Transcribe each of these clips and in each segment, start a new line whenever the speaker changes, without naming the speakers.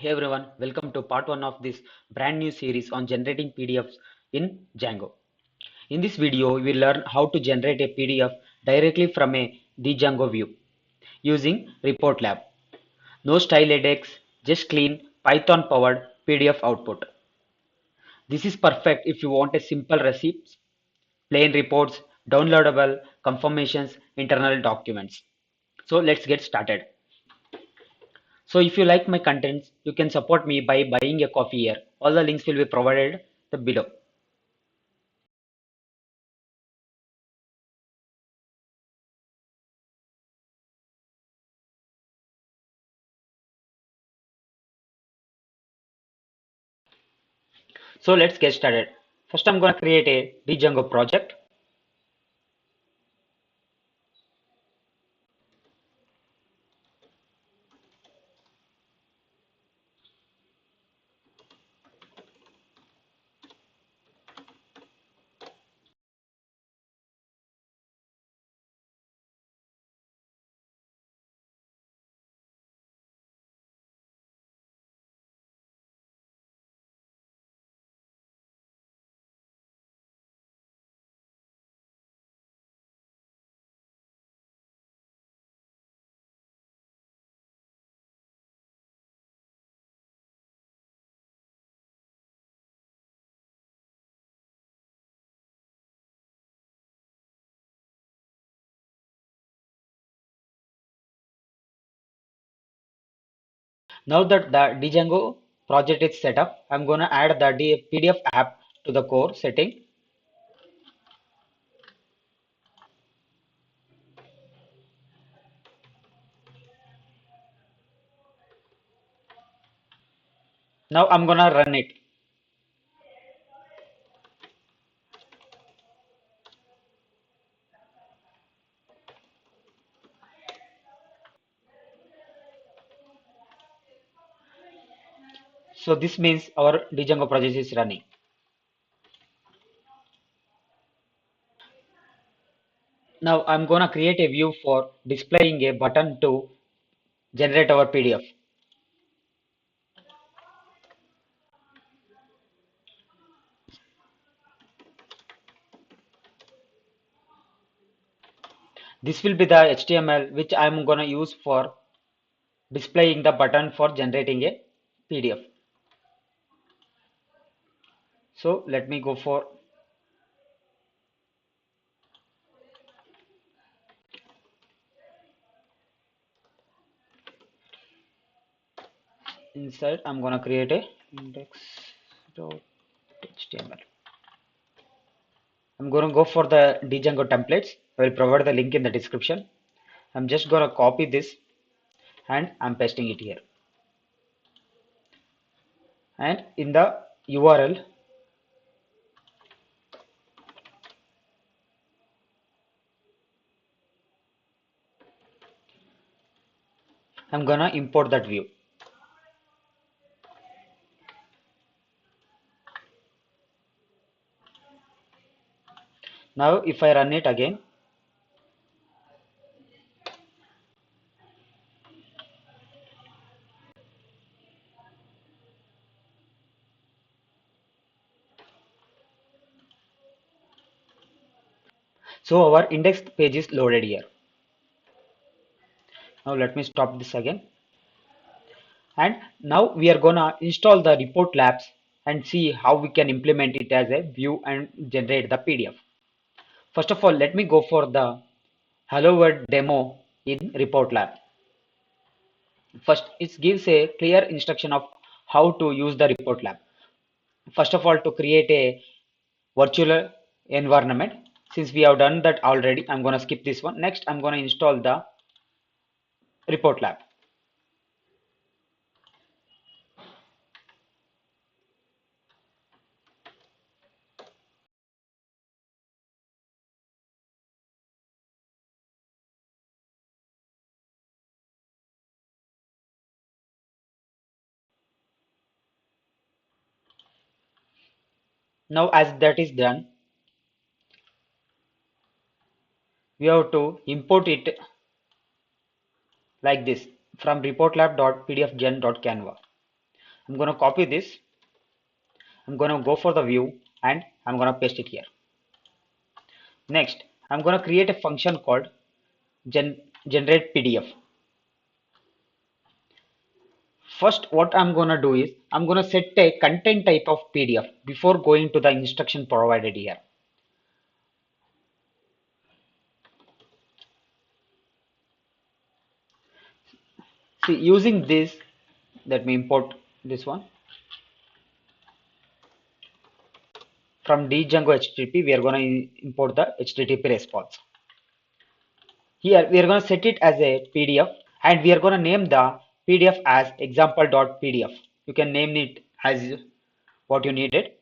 Hey everyone, welcome to part 1 of this brand new series on generating PDFs in Django. In this video, we will learn how to generate a PDF directly from the Django view using ReportLab. No style edits, just clean Python powered PDF output. This is perfect if you want a simple receipts, plain reports, downloadable confirmations, internal documents. So let's get started. So if you like my contents, you can support me by buying a coffee here. All the links will be provided below. So let's get started. First, I'm going to create a Django project. Now that the Django project is set up, I'm going to add the PDF app to the core setting. Now I'm going to run it. So this means our Django project is running. Now I'm going to create a view for displaying a button to generate our PDF. This will be the HTML which I'm going to use for displaying the button for generating a PDF. So let me go for inside. I'm going to create a index.html. I'm going to go for the Django templates. I will provide the link in the description. I'm just going to copy this and I'm pasting it here. And in the URL, I'm going to import that view. Now, if I run it again, so our index page is loaded here. Now, let me stop this again. And now we are gonna install the report labs and see how we can implement it as a view and generate the PDF. First of all, let me go for the Hello World demo in report lab. First, it gives a clear instruction of how to use the report lab. First of all, to create a virtual environment. Since we have done that already, I'm gonna skip this one. Next, I'm gonna install the report lab. Now, as that is done, we have to import it like this from reportlab.pdfgen.canva. I'm going to copy this. I'm going to go for the view and I'm going to paste it here. Next, I'm going to create a function called generate PDF. First, what I'm going to do is I'm going to set a content type of PDF before going to the instruction provided here. See, using this, let me import this one. From Django HTTP, we are going to import the HTTP response. Here, we are going to set it as a PDF and we are going to name the PDF as example.pdf. You can name it as what you needed.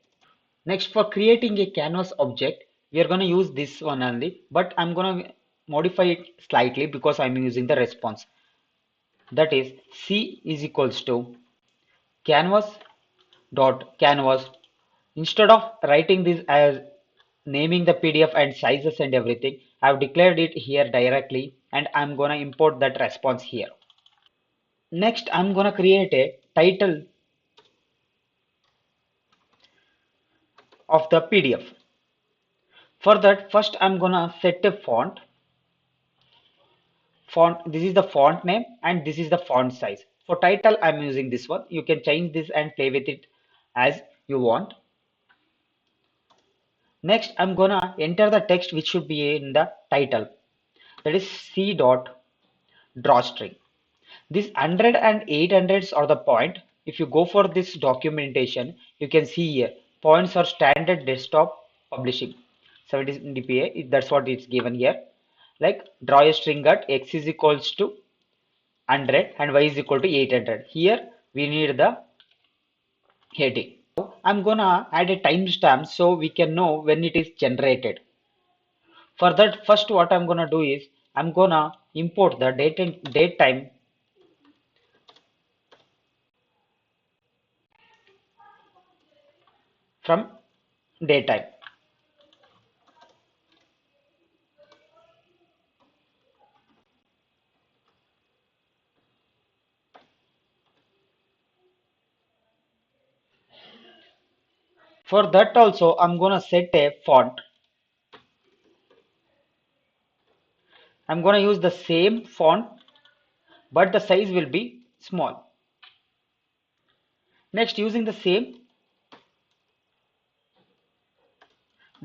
Next, for creating a canvas object, we are going to use this one only, but I'm going to modify it slightly because I'm using the response. That is C is equals to canvas dot canvas. Instead of writing this as naming the PDF and sizes and everything, I've declared it here directly and I'm gonna import that response here. Next, I'm gonna create a title of the PDF. For that, first I'm gonna set a font. This is the font name and this is the font size. For title, I'm using this one. You can change this and play with it as you want. Next, I'm gonna enter the text which should be in the title. That is C dot drawstring. This 100 and 800s are the point. If you go for this documentation, you can see here points are standard desktop publishing 70 dpa. That's what it's given here. Like draw a string at x is equals to 100 and y is equal to 800. Here we need the heading. I'm gonna add a timestamp so we can know when it is generated. For that, first what I'm gonna do is I'm gonna import the date time from datetime. For that also, I'm gonna set a font. I'm gonna use the same font, but the size will be small. Next, using the same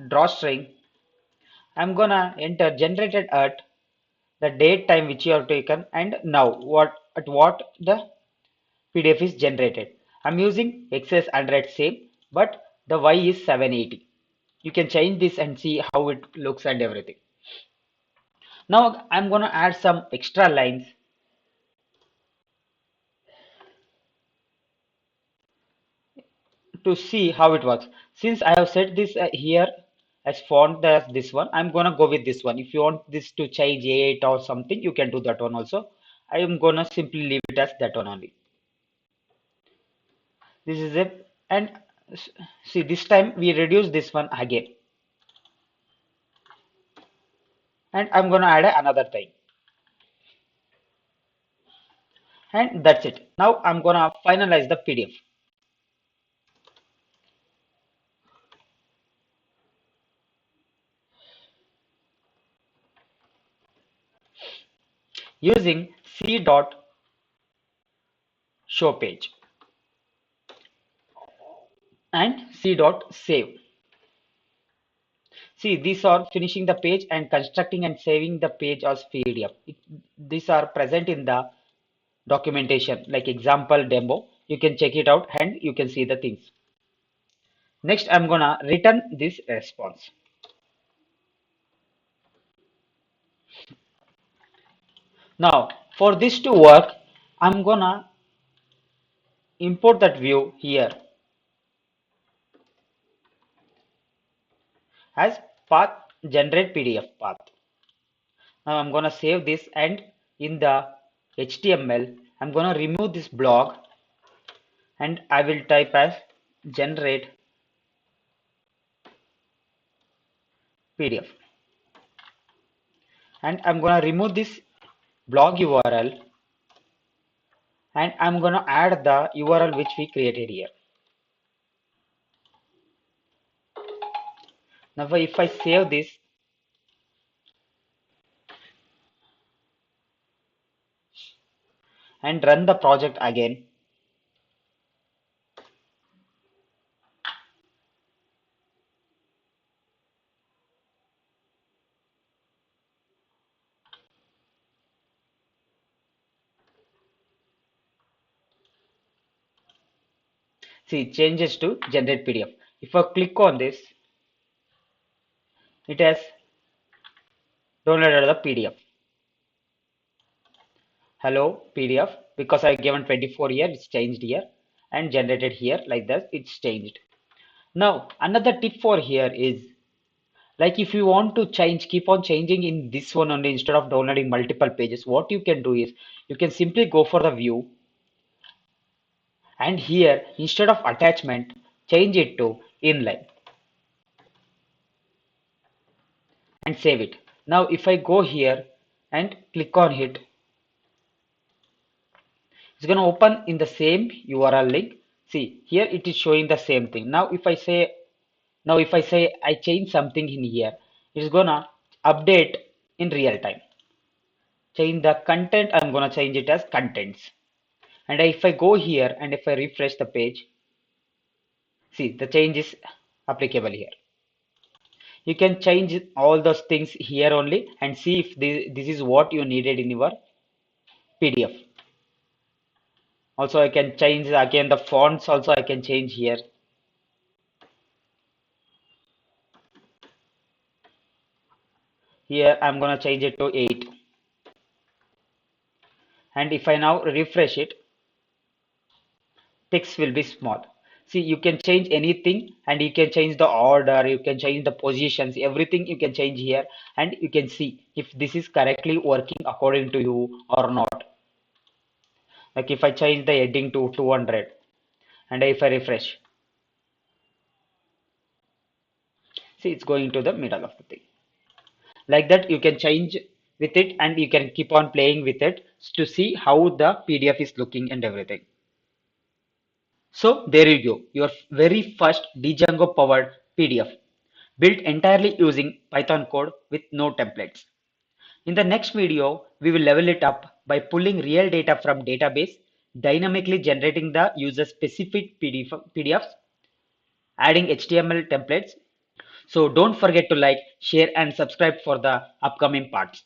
drawstring, I'm gonna enter generated at the date time which you have taken and now what the PDF is generated. I'm using XS 100 same, but the Y is 780. You can change this and see how it looks and everything. Now I'm gonna add some extra lines to see how it works. Since I have set this here as font as this one, I'm gonna go with this one. If you want this to change 8 or something, you can do that one also. I am gonna simply leave it as that one only. This is it. And see, this time we reduce this one again. And I'm gonna add another thing. And that's it. Now I'm gonna finalize the PDF. Using C dot show page and C dot save. See, these are finishing the page and constructing and saving the page as PDF. These are present in the documentation like example demo. You can check it out and you can see the things. Next, I'm gonna return this response. Now, for this to work, I'm gonna import that view here as path generate PDF path. Now I'm gonna save this and in the HTML, I'm gonna remove this block and I will type as generate PDF. And I'm gonna remove this blog URL and I'm gonna add the URL which we created here. Now if I save this and run the project again, see it changes to generate PDF. If I click on this, it has downloaded the PDF. Hello PDF, because I given 24 here, it's changed here and generated here like that, it's changed. Now another tip for here is, like if you want to change, keep on changing in this one only instead of downloading multiple pages, what you can do is you can simply go for the view, and here instead of attachment change it to inline and save it. Now if I go here and click on it, it's going to open in the same URL link. See here it is showing the same thing. Now if I say I change something in here, it's gonna update in real time. Change the content, I'm gonna change it as contents. And if I go here and if I refresh the page, see the change is applicable here. You can change all those things here only and see if this is what you needed in your PDF. Also I can change again the fonts, also I can change here. Here I'm gonna change it to 8. And if I now refresh it, text will be small. See, you can change anything and you can change the order, you can change the positions, everything you can change here, and you can see if this is correctly working according to you or not. Like if I change the heading to 200 and if I refresh, see it's going to the middle of the thing. Like that you can change with it and you can keep on playing with it to see how the PDF is looking and everything. So there you go, your very first Django powered PDF, built entirely using Python code with no templates. In the next video, we will level it up by pulling real data from database, dynamically generating the user specific PDFs, adding HTML templates. So don't forget to like, share and subscribe for the upcoming parts.